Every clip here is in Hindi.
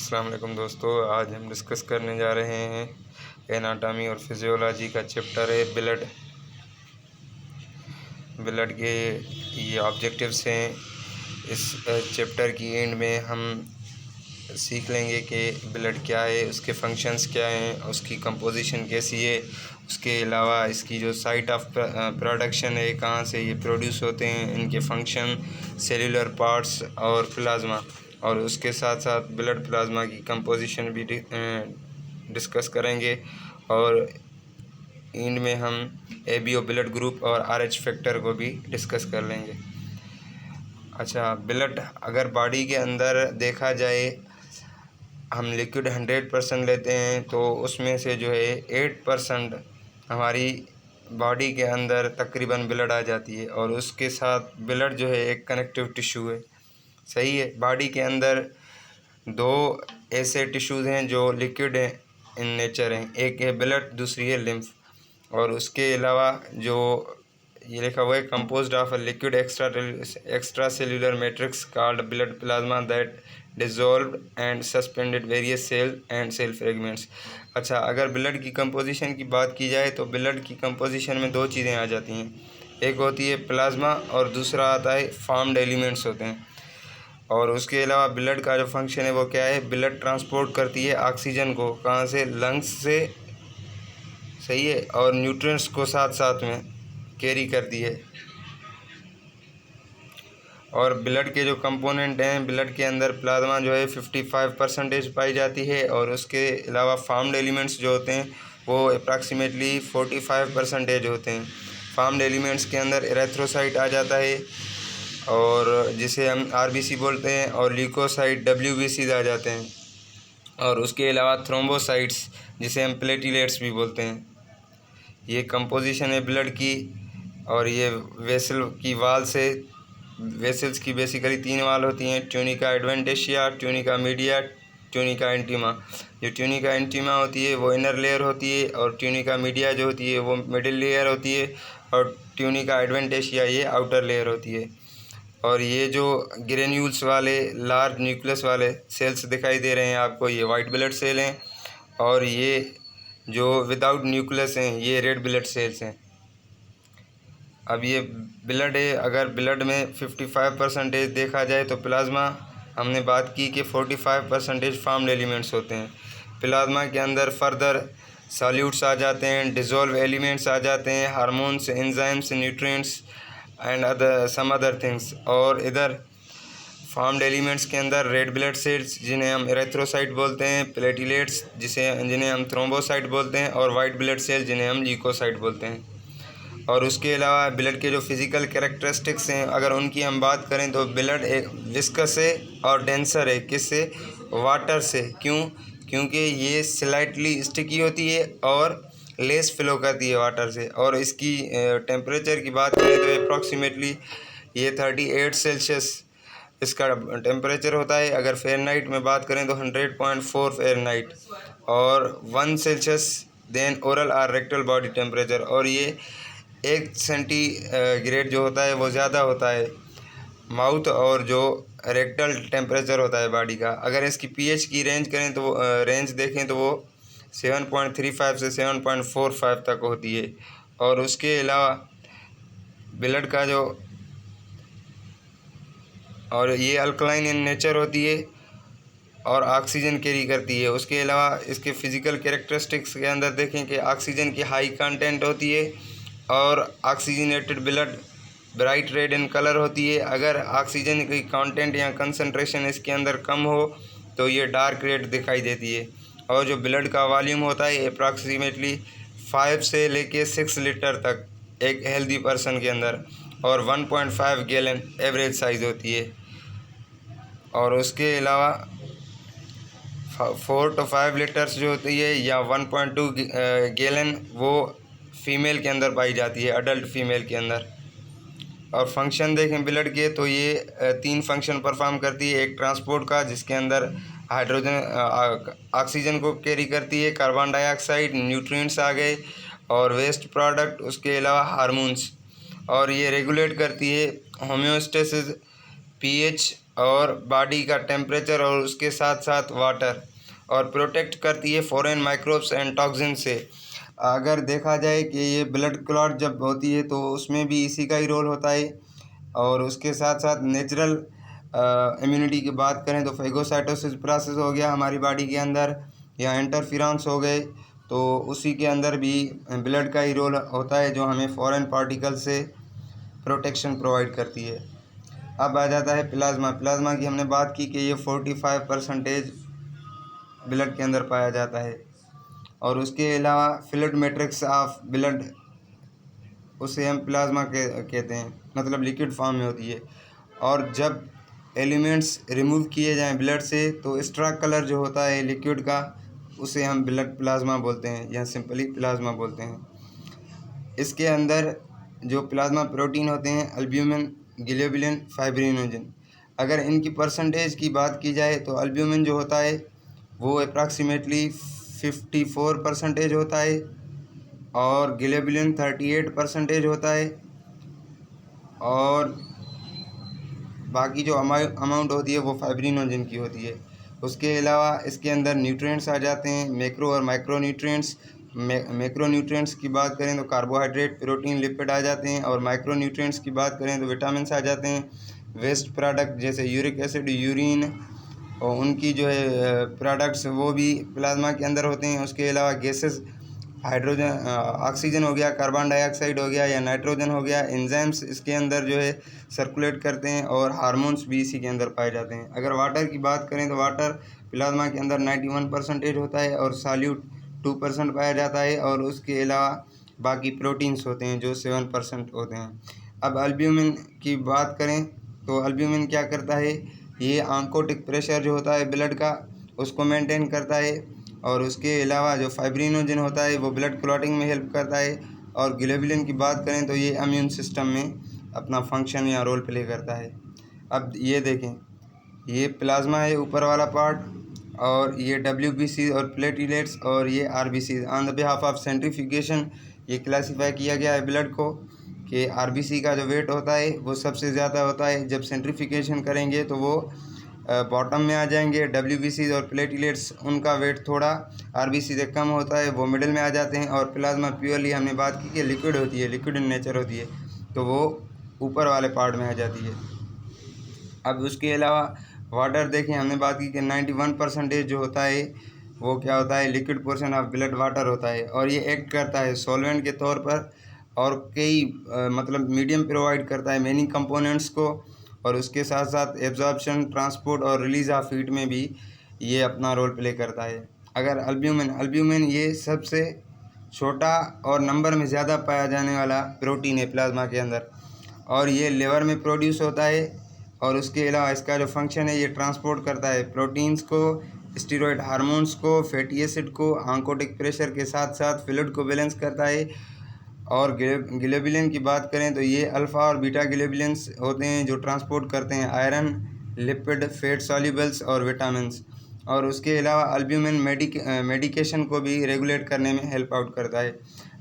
अस्सलाम वालेकुम दोस्तों, आज हम डिस्कस करने जा रहे हैं एनाटॉमी और फिजियोलॉजी का चैप्टर है ब्लड। ब्लड के ये ऑब्जेक्टिव्स हैं। इस चैप्टर की एंड में हम सीख लेंगे कि ब्लड क्या है, उसके फंक्शंस क्या हैं, उसकी कंपोजिशन कैसी है। उसके अलावा इसकी जो साइट ऑफ प्रोडक्शन है, कहाँ से ये प्रोड्यूस होते हैं, इनके फंक्शन, सेलुलर पार्ट्स और प्लाज्मा, और उसके साथ साथ ब्लड प्लाज्मा की कंपोजिशन भी डिस्कस करेंगे। और एंड में हम एबीओ ब्लड ग्रुप और आरएच फैक्टर को भी डिस्कस कर लेंगे। अच्छा, ब्लड अगर बॉडी के अंदर देखा जाए, हम लिक्विड 100% लेते हैं तो उसमें से जो है 8% हमारी बॉडी के अंदर तकरीबन ब्लड आ जाती है, और उसके साथ ब्लड जो है एक कनेक्टिव टिश्यू है। सही है। बॉडी के अंदर दो ऐसे टिश्यूज़ हैं जो लिक्विड हैं इन नेचर हैं, एक है ब्लड, दूसरी है लिम्फ। और उसके अलावा जो ये लिखा हुआ है, composed of a liquid extra cellular matrix called blood plasma that dissolve and suspended various cell and cell fragments. अच्छा, अगर ब्लड की कंपोजिशन की बात की जाए तो ब्लड की कंपोजिशन में दो चीज़ें आ जाती हैं, एक होती है प्लाज्मा और दूसरा आता है फॉर्म्ड एलिमेंट्स होते हैं। और उसके अलावा ब्लड का जो फंक्शन है वो क्या है, ब्लड ट्रांसपोर्ट करती है ऑक्सीजन को, कहाँ से, लंग्स से। सही है। और न्यूट्रिएंट्स को साथ साथ में कैरी करती है। और ब्लड के जो कंपोनेंट हैं, ब्लड के अंदर प्लाज्मा जो है 55% पाई जाती है, और उसके अलावा फार्म्ड एलिमेंट्स जो होते हैं वो अप्रॉक्सीमेटली 45% होते हैं। फार्म्ड एलिमेंट्स के अंदर एरेथ्रोसाइट आ जाता है, और जिसे हम आरबीसी बोलते हैं, और ल्यूकोसाइट डब्ल्यूबीसी आ जाते हैं। और उसके अलावा थ्रोम्बोसाइट्स, जिसे हम प्लेटिलेट्स भी बोलते हैं। ये कंपोजिशन है ब्लड की। और ये वेसल की वाल से, वेसल्स की बेसिकली 3 वाल होती हैं, tunica adventitia, tunica media, tunica intima. जो ट्यूनिका इंटीमा होती है वो इनर लेयर होती है, और ट्यूनिका मीडिया जो होती है वो मिडिल लेयर होती है, और ट्यूनिका एडवेंटिशिया ये आउटर लेयर होती है। और ये जो ग्रेन्यूल्स वाले लार्ज न्यूक्लियस वाले सेल्स दिखाई दे रहे हैं आपको, ये वाइट ब्लड सेल हैं, और ये जो विदाउट न्यूक्लियस हैं ये रेड ब्लड सेल्स हैं। अब ये ब्लड है, अगर ब्लड में 55% देखा जाए तो प्लाज्मा, हमने बात की कि 45% फार्म्ड एलिमेंट्स होते हैं। प्लाज्मा के अंदर फर्दर सॉल्यूट्स आ जाते हैं, डिज़ोल्व एलिमेंट्स आ जाते हैं, hormones, enzymes, nutrients and some other things. और इधर फार्म्ड एलिमेंट्स के अंदर रेड ब्लड सेल्स, जिन्हें हम एरेथ्रोसाइट बोलते हैं, प्लेटिलेट्स जिन्हें हम थ्रोम्बोसाइट बोलते हैं, और वाइट ब्लड सेल जिन्हें हम ल्यूकोसाइट बोलते हैं। और उसके अलावा ब्लड के जो फिज़िकल कैरेक्टरिस्टिक्स हैं, अगर उनकी हम बात करें तो ब्लड एक विस्कस है और डेंसर है। किससे? वाटर से। क्यों? क्योंकि ये स्लाइटली स्टिकी होती है और लेस फ्लो करती है वाटर से। और इसकी टेम्परेचर की बात करें तो अप्रॉक्सीमेटली ये 38 सेल्सियस इसका टेम्परेचर होता है। अगर फ़ारेनहाइट में बात करें तो 100.4 फ़ारेनहाइट, और 1 सेल्सियस देन ओरल और रेक्टल बॉडी टेम्परेचर। और ये 1 सेंटीग्रेड जो होता है वो ज़्यादा होता है माउथ, और जो रेक्टल टेम्परेचर होता है बॉडी का। अगर इसकी पीएच की रेंज करें तो रेंज देखें तो वो 7.35 से 7.45 तक होती है। और उसके अलावा ब्लड का जो, और ये अल्कलाइन इन नेचर होती है और ऑक्सीजन कैरी करती है। उसके अलावा इसके फिज़िकल कैरेक्टरिस्टिक्स के अंदर देखें कि ऑक्सीजन की हाई कंटेंट होती है, और oxygenated blood bright red in colour होती है। अगर ऑक्सीजन की कंटेंट या कंसंट्रेशन इसके अंदर कम हो तो ये डार्क रेड दिखाई देती है। और जो ब्लड का वॉल्यूम होता है अप्रॉक्सीमेटली 5 से लेके 6 लीटर तक एक हेल्दी पर्सन के अंदर, और 1.5 गैलन एवरेज साइज़ होती है। और उसके अलावा 4 to 5 लीटर्स जो होती है, या 1.2 गैलन, वो फीमेल के अंदर पाई जाती है, अडल्ट फीमेल के अंदर। और फंक्शन देखें ब्लड के तो ये 3 फंक्शन परफॉर्म करती है। एक ट्रांसपोर्ट का, जिसके अंदर हाइड्रोजन ऑक्सीजन को कैरी करती है, कार्बन डाइऑक्साइड, न्यूट्रिएंट्स आ गए, और वेस्ट प्रोडक्ट, उसके अलावा हार्मोन्स। और ये रेगुलेट करती है होम्योस्टेसिस, पीएच और बॉडी का टेम्परेचर और उसके साथ साथ वाटर, और प्रोटेक्ट करती है फॉरेन माइक्रोब्स एंड टॉक्सिन से। अगर देखा जाए कि ये ब्लड क्लॉट जब होती है तो उसमें भी इसी का ही रोल होता है। और उसके साथ साथ नेचुरल इम्यूनिटी की बात करें तो फेगोसाइटोसिस प्रोसेस हो गया हमारी बॉडी के अंदर, या इंटरफेरेंस हो गए, तो उसी के अंदर भी ब्लड का ही रोल होता है जो हमें फॉरेन पार्टिकल से प्रोटेक्शन प्रोवाइड करती है। अब आ जाता है प्लाज्मा। प्लाज्मा की हमने बात की कि ये 45% ब्लड के अंदर पाया जाता है। और उसके अलावा फ्लूइड मैट्रिक्स ऑफ ब्लड, उसे हम प्लाज्मा कहते हैं, मतलब लिक्विड फॉर्म में होती है। और जब एलिमेंट्स रिमूव किए जाएं ब्लड से तो एक्स्ट्रा कलर जो होता है लिक्विड का, उसे हम ब्लड प्लाज्मा बोलते हैं या सिंपली प्लाज्मा बोलते हैं। इसके अंदर जो प्लाज्मा प्रोटीन होते हैं अल्ब्यूमिन, ग्लोबुलिन, फाइब्रिनोजन, अगर इनकी परसेंटेज की बात की जाए तो अल्ब्यूमिन जो होता है वो अप्रॉक्सीमेटली 54% होता है, और ग्लोबुलिन 38% होता है, और बाकी जो अमाउंट होती है वो फाइब्रिनोजन की होती है। उसके अलावा इसके अंदर न्यूट्रिएंट्स आ जाते हैं, मैक्रो और माइक्रो न्यूट्रिएंट्स। मैक्रो न्यूट्रिएंट्स की बात करें तो कार्बोहाइड्रेट, प्रोटीन, लिपिड आ जाते हैं, और माइक्रो न्यूट्रिएंट्स की बात करें तो विटामिन्स आ जाते हैं। वेस्ट प्रोडक्ट जैसे यूरिक एसिड, यूरिन, और उनकी जो है प्रोडक्ट्स वो भी प्लाज्मा के अंदर होते हैं। उसके अलावा गैसेस, हाइड्रोजन, ऑक्सीजन हो गया, कार्बन डाइऑक्साइड हो गया या नाइट्रोजन हो गया, एंजाइम्स इसके अंदर जो है सर्कुलेट करते हैं, और हार्मोन्स भी इसी के अंदर पाए जाते हैं। अगर वाटर की बात करें तो वाटर प्लाज्मा के अंदर 91% होता है, और सॉल्यूट 2% पाया जाता है, और उसके अलावा बाकी प्रोटीन्स होते हैं जो 7% होते हैं। अब अल्ब्यूमिन की बात करें तो अल्ब्यूमिन क्या करता है, ये ऑन्कोटिक प्रेशर जो होता है ब्लड का उसको मेंटेन करता है, और उसके अलावा जो फाइब्रिनोजन होता है वो ब्लड क्लॉटिंग में हेल्प करता है, और ग्लोबुलिन की बात करें तो ये इम्यून सिस्टम में अपना फंक्शन या रोल प्ले करता है। अब ये देखें, ये प्लाज्मा है ऊपर वाला पार्ट, और ये WBC और प्लेटलेट्स, और ये RBC। On the behalf of centrifugation ये क्लासीफाई किया गया है ब्लड को कि RBC का जो वेट होता है वो सबसे ज़्यादा होता है, जब सेंट्रीफ्यूगेशन करेंगे तो वो बॉटम में आ जाएंगे। WBC और प्लेटलेट्स उनका वेट थोड़ा RBC से कम होता है, वो मिडिल में आ जाते हैं। और प्लाज्मा प्योरली हमने बात की कि लिक्विड होती है, लिक्विड इन नेचर होती है, तो वो ऊपर वाले पार्ट में आ जाती है। अब उसके अलावा वाटर देखें, हमने बात की कि 91% जो होता है वो क्या होता है, liquid portion of blood water होता है, और ये एक्ट करता है सॉल्वेंट के तौर पर, और कई मतलब मीडियम प्रोवाइड करता है मेनी कंपोनेंट्स को, और उसके साथ साथ एब्जॉर्प्शन, ट्रांसपोर्ट और रिलीज ऑफ हीट में भी ये अपना रोल प्ले करता है। अगर अल्ब्यूमिन ये सबसे छोटा और नंबर में ज़्यादा पाया जाने वाला प्रोटीन है प्लाज्मा के अंदर, और ये लिवर में प्रोड्यूस होता है, और उसके अलावा इसका जो फंक्शन है ये ट्रांसपोर्ट करता है प्रोटीन्स को, स्टीरॉयड हार्मोन्स को, फैटी एसिड को, ऑन्कोटिक प्रेशर के साथ साथ फ्लूइड को बैलेंस करता है। और ग्लोबुलिन की बात करें तो ये अल्फ़ा और बीटा ग्लोबुलिन्स होते हैं जो ट्रांसपोर्ट करते हैं आयरन, लिपिड, फैट सॉल्युबल्स और विटामिन्स। और उसके अलावा अल्ब्यूमिन मेडिकेशन को भी रेगुलेट करने में हेल्प आउट करता है।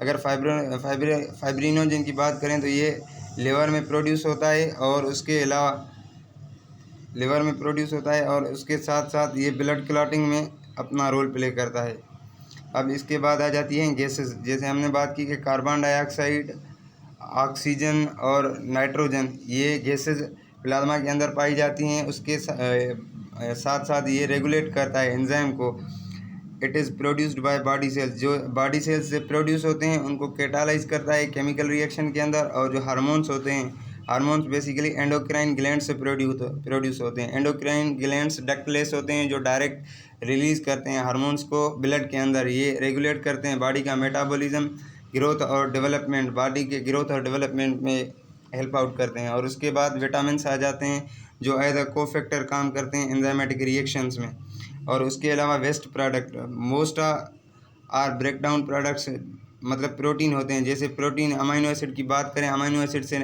अगर फाइब्रिनोजन की बात करें तो ये लिवर में प्रोड्यूस होता है, और उसके अलावा और उसके साथ साथ ये ब्लड क्लॉटिंग में अपना रोल प्ले करता है। अब इसके बाद आ जाती हैं गैसेस, जैसे हमने बात की कि कार्बन डाइऑक्साइड, ऑक्सीजन और नाइट्रोजन, ये गैसेस प्लाज्मा के अंदर पाई जाती हैं। उसके साथ साथ ये रेगुलेट करता है एंजाइम को। It is produced by body cells, जो बॉडी सेल्स से प्रोड्यूस होते हैं उनको कैटालाइज करता है केमिकल रिएक्शन के अंदर। और जो हार्मोन्स होते हैं, हार्मोन्स बेसिकली एंडोक्राइन ग्लैंड से प्रोड्यूस होते हैं। एंडोक्राइन ग्लैंड्स डक्टलेस होते हैं जो डायरेक्ट रिलीज़ करते हैं हार्मोन्स को ब्लड के अंदर। ये रेगुलेट करते हैं बॉडी का मेटाबॉलिज्म, ग्रोथ और डेवलपमेंट, बॉडी के ग्रोथ और डेवलपमेंट में हेल्प आउट करते हैं। और उसके बाद विटामिन्स आ जाते हैं जो एज अ को फैक्टर काम करते हैं एंजाइमेटिक रिएक्शंस में। और उसके अलावा waste product, most are break down products, मतलब प्रोटीन होते हैं। जैसे प्रोटीन, अमीनो एसिड की बात करें, अमीनो एसिड से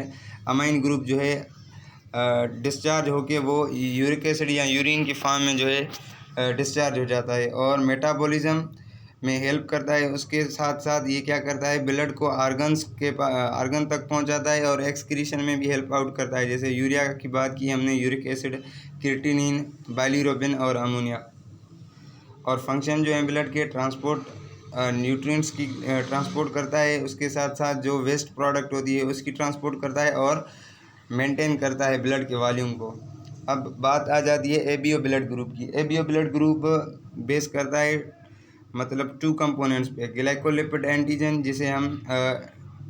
अमीन ग्रुप जो है डिस्चार्ज होके वो यूरिक एसिड या यूरिन की फॉर्म में जो है डिस्चार्ज हो जाता है, और मेटाबॉलिज्म में हेल्प करता है। उसके साथ साथ ये क्या करता है, ब्लड को आर्गन तक पहुंचाता है, और एक्सक्रीशन में भी हेल्प आउट करता है। जैसे यूरिया की बात की हमने, यूरिक एसिड क्रिएटिनिन, बाइलिरुबिन और अमोनिया। और फंक्शन जो है ब्लड के ट्रांसपोर्ट न्यूट्रिएंट्स की ट्रांसपोर्ट करता है, उसके साथ साथ जो वेस्ट प्रोडक्ट होती है उसकी ट्रांसपोर्ट करता है और मेंटेन करता है ब्लड के वॉल्यूम को। अब बात आ जाती है एबीओ ब्लड ग्रुप की। एबीओ ब्लड ग्रुप बेस करता है मतलब 2 कंपोनेंट्स पे, ग्लाइकोलिपिड एंटीजन जिसे हम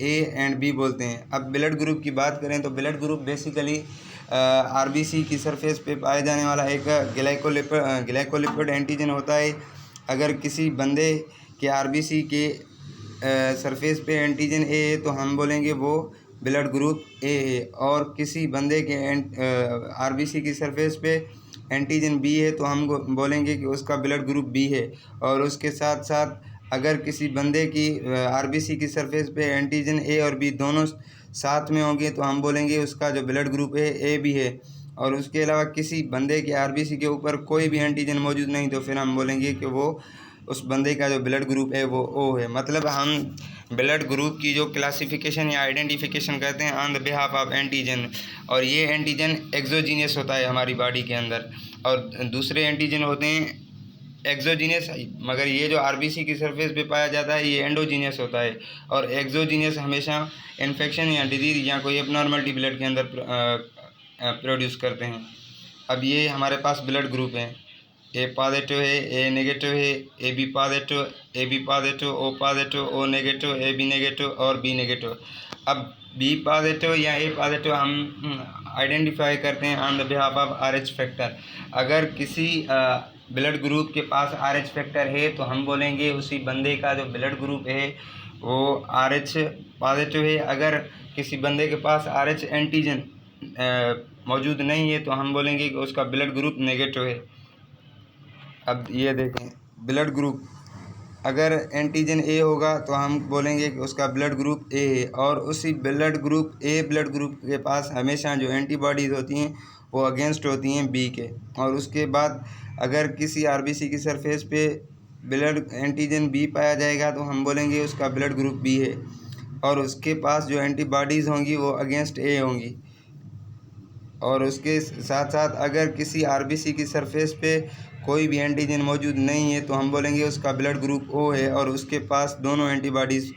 ए एंड बी बोलते हैं। अब ब्लड ग्रुप की बात करें तो ब्लड ग्रुप बेसिकली आरबीसी की सरफेस पे पाए जाने वाला एक ग्लाइकोलिपिड एंटीजन होता है। अगर किसी बंदे के आरबीसी के सरफेस पे एंटीजन ए है तो हम बोलेंगे वो ब्लड ग्रुप ए है, और किसी बंदे के आरबीसी की सरफेस पे एंटीजन बी है तो हम बोलेंगे कि उसका ब्लड ग्रुप बी है। और उसके साथ साथ अगर किसी बंदे की आरबीसी की सरफेस पे एंटीजन ए और बी दोनों साथ में होंगे तो हम बोलेंगे उसका जो ब्लड ग्रुप है ए बी है। और उसके अलावा किसी बंदे के आरबीसी के ऊपर कोई भी एंटीजन मौजूद नहीं तो फिर हम बोलेंगे कि वो उस बंदे का जो ब्लड ग्रुप है वो ओ है। मतलब हम ब्लड ग्रुप की जो क्लासिफिकेशन या आइडेंटिफिकेशन करते हैं on the behalf of antigen, और ये एंटीजन एक्सोजीनियस होता है हमारी बॉडी के अंदर, और दूसरे एंटीजन होते हैं एक्सोजीनियस। मगर ये जो आरबीसी की सरफेस पे पाया जाता है ये एंडोजीनियस होता है, और एक्सोजीनियस हमेशा इन्फेक्शन या डिजीज या कोई एबनॉर्मलिटी ब्लड के अंदर प्रोड्यूस करते हैं। अब ये हमारे पास ब्लड ग्रुप हैं, ए पॉजिटिव है, ए नेगेटिव है, A B positive, O positive, O negative, A B negative और बी नेगेटिव। अब बी पॉजिटिव या ए पॉजिटिव हम आइडेंटिफाई करते हैं on the behalf of Rh factor. अगर किसी ब्लड ग्रुप के पास आरएच फैक्टर है तो हम बोलेंगे उसी बंदे का जो ब्लड ग्रुप है वो आरएच पॉजिटिव है। अगर किसी बंदे के पास आरएच एंटीजन मौजूद नहीं है तो हम बोलेंगे कि उसका ब्लड ग्रुप नेगेटिव है। अब ये देखें ब्लड ग्रुप, अगर एंटीजन ए होगा तो हम बोलेंगे कि उसका ब्लड ग्रुप ए है, और उसी ब्लड ग्रुप के पास हमेशा जो एंटीबॉडीज़ होती हैं वो अगेंस्ट होती हैं बी के। और उसके बाद अगर किसी आरबीसी की सरफेस पे ब्लड एंटीजन बी पाया जाएगा तो हम बोलेंगे उसका ब्लड ग्रुप बी है, और उसके पास जो एंटीबॉडीज़ होंगी वो अगेंस्ट ए होंगी। और उसके साथ साथ अगर किसी आरबीसी की सरफेस पे कोई भी एंटीजन मौजूद नहीं है तो हम बोलेंगे उसका ब्लड ग्रुप ओ है, और उसके पास दोनों एंटीबॉडीज़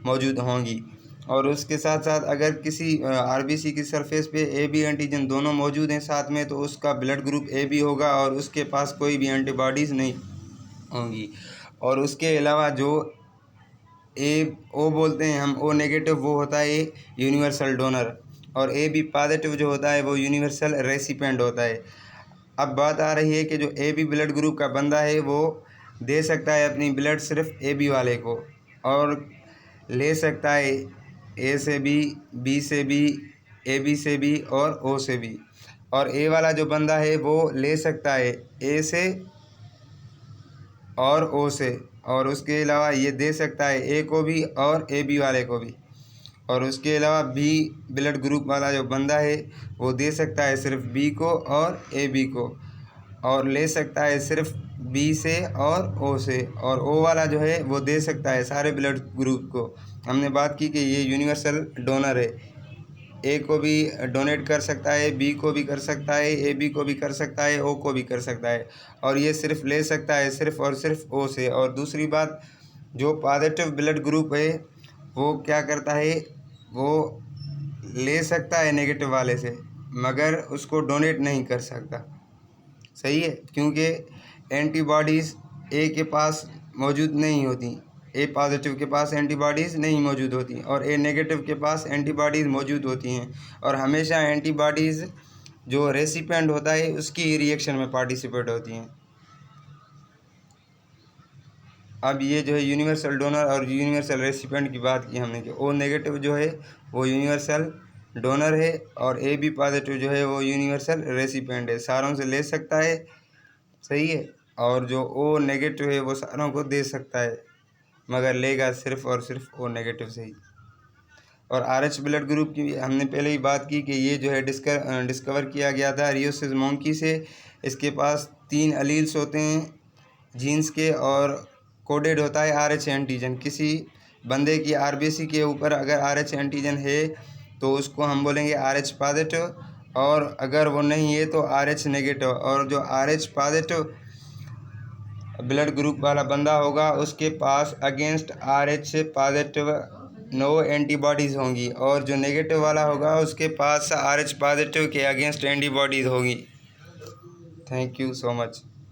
मौजूद होंगी। और उसके साथ साथ अगर किसी आरबीसी की सरफेस पे ए बी एंटीजन दोनों मौजूद हैं साथ में तो उसका ब्लड ग्रुप ए बी होगा, और उसके पास कोई भी एंटीबॉडीज़ नहीं होंगी। और उसके अलावा जो ए ओ बोलते हैं हम, ओ नेगेटिव, वो होता है यूनिवर्सल डोनर, और ए बी पॉजिटिव जो होता है वो यूनिवर्सल रेसिपेंट होता है। अब बात आ रही है कि जो ए बी ब्लड ग्रुप का बंदा है वो दे सकता है अपनी ब्लड सिर्फ ए बी वाले को, और ले सकता है ए से बी से बी, ए बी से बी और ओ से बी। और ए वाला जो बंदा है वो ले सकता है ए से और ओ से, और उसके अलावा ये दे सकता है ए को भी और ए बी वाले को भी। और उसके अलावा बी ब्लड ग्रुप वाला जो बंदा है वो दे सकता है सिर्फ बी को और ए बी को, और ले सकता है सिर्फ बी से और ओ से। और ओ वाला जो है वो दे सकता है सारे ब्लड ग्रुप को। हमने बात की कि ये यूनिवर्सल डोनर है, ए को भी डोनेट कर सकता है, बी को भी कर सकता है, ए बी को भी कर सकता है, ओ को भी कर सकता है, और ये सिर्फ ले सकता है सिर्फ और सिर्फ ओ से। और दूसरी बात, जो पॉजिटिव ब्लड ग्रुप है वो क्या करता है, वो ले सकता है नेगेटिव वाले से मगर उसको डोनेट नहीं कर सकता। सही है, क्योंकि एंटीबॉडीज़ ए के पास मौजूद नहीं होती, ए पॉजिटिव के पास एंटीबॉडीज़ नहीं मौजूद होती और ए नेगेटिव के पास एंटीबॉडीज़ मौजूद होती हैं। और हमेशा एंटीबॉडीज़ जो रेसिपेंट होता है उसकी ही रिएक्शन में पार्टिसिपेट होती हैं। अब ये जो है यूनिवर्सल डोनर और यूनिवर्सल रेसिपेंट की बात की हमने, कि ओ नेगेटिव जो है वो यूनिवर्सल डोनर है और ए बी पॉजिटिव जो है वो यूनिवर्सल रेसिपेंट है, सारों से ले सकता है। सही है, और जो ओ नेगेटिव है वो सारों को दे सकता है मगर लेगा सिर्फ और सिर्फ ओ नेगेटिव से ही। और आरएच ब्लड ग्रुप की हमने पहले ही बात की कि ये जो है डिस्कवर किया गया था रियोसिस मोंकी से। इसके पास 3 अलील्स होते हैं जीन्स के और कोडेड होता है आरएच एंटीजन। किसी बंदे की आरबीसी के ऊपर अगर आरएच एंटीजन है तो उसको हम बोलेंगे आरएच पॉजिटिव, और अगर वो नहीं है तो RH नेगेटिव। और जो RH पॉजिटिव ब्लड ग्रुप वाला बंदा होगा उसके पास against RH positive no antibodies होंगी, और जो नेगेटिव वाला होगा उसके पास RH पॉजिटिव के अगेंस्ट एंटीबॉडीज़ होगी। Thank you so much.